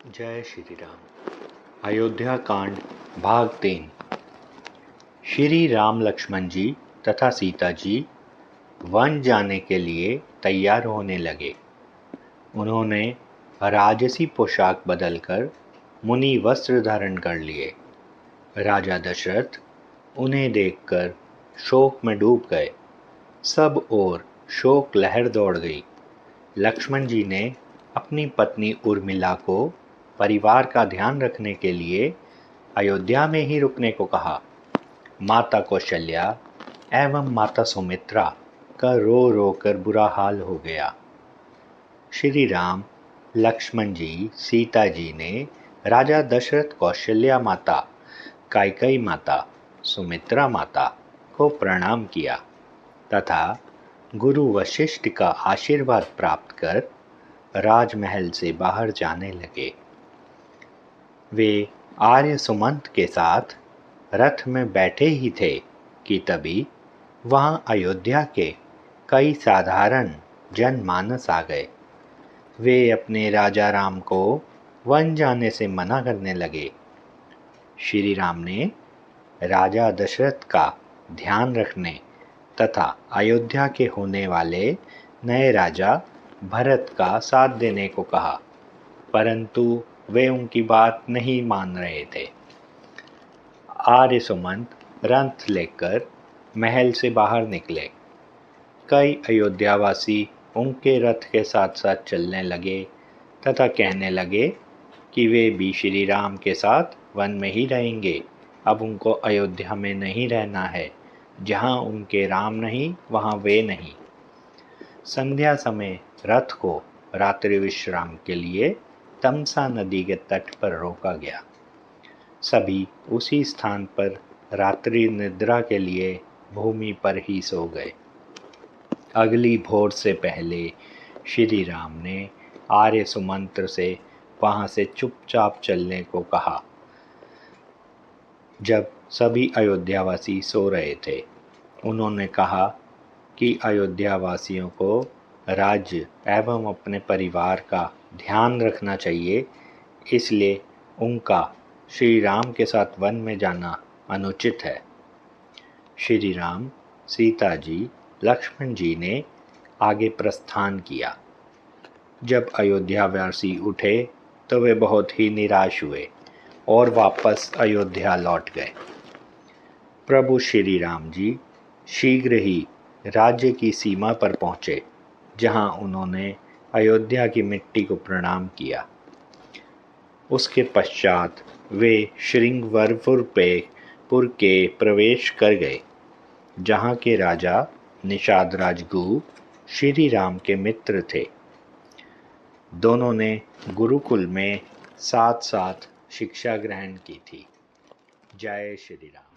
जय श्री राम। अयोध्या कांड भाग 3। श्री राम लक्ष्मण जी तथा सीता जी वन जाने के लिए तैयार होने लगे। उन्होंने राजसी पोशाक बदलकर मुनि वस्त्र धारण कर लिए। राजा दशरथ उन्हें देखकर शोक में डूब गए। सब ओर शोक लहर दौड़ गई। लक्ष्मण जी ने अपनी पत्नी उर्मिला को परिवार का ध्यान रखने के लिए अयोध्या में ही रुकने को कहा। माता कौशल्या एवं माता सुमित्रा का रो रो कर बुरा हाल हो गया। श्री राम, लक्ष्मण जी, सीता जी ने राजा दशरथ, कौशल्या माता, कैकेयी माता, सुमित्रा माता को प्रणाम किया तथा गुरु वशिष्ठ का आशीर्वाद प्राप्त कर राजमहल से बाहर जाने लगे। वे आर्य सुमंत के साथ रथ में बैठे ही थे कि तभी वहां अयोध्या के कई साधारण जनमानस आ गए। वे अपने राजा राम को वन जाने से मना करने लगे। श्री राम ने राजा दशरथ का ध्यान रखने तथा अयोध्या के होने वाले नए राजा भरत का साथ देने को कहा, परंतु वे उनकी बात नहीं मान रहे थे। आर्य सुमंत रथ लेकर महल से बाहर निकले। कई अयोध्यावासी उनके रथ के साथ साथ चलने लगे तथा कहने लगे कि वे भी श्री राम के साथ वन में ही रहेंगे। अब उनको अयोध्या में नहीं रहना है। जहाँ उनके राम नहीं वहाँ वे नहीं। संध्या समय रथ को रात्रि विश्राम के लिए तमसा नदी के तट पर रोका गया। सभी उसी स्थान पर रात्रि निद्रा के लिए भूमि पर ही सो गए। अगली भोर से पहले श्री राम ने आर्य सुमंत्र से वहां से चुपचाप चलने को कहा। जब सभी अयोध्यावासी सो रहे थे, उन्होंने कहा कि अयोध्यावासियों को राज्य एवं अपने परिवार का ध्यान रखना चाहिए, इसलिए उनका श्री राम के साथ वन में जाना अनुचित है। श्री राम, सीता जी, लक्ष्मण जी ने आगे प्रस्थान किया। जब अयोध्यावासी उठे तो वे बहुत ही निराश हुए और वापस अयोध्या लौट गए। प्रभु श्री राम जी शीघ्र ही राज्य की सीमा पर पहुँचे, जहाँ उन्होंने अयोध्या की मिट्टी को प्रणाम किया। उसके पश्चात वे श्रृंगवरपुर के प्रवेश कर गए, जहाँ के राजा निषाद राजगुह श्री राम के मित्र थे। दोनों ने गुरुकुल में साथ साथ शिक्षा ग्रहण की थी। जय श्री राम।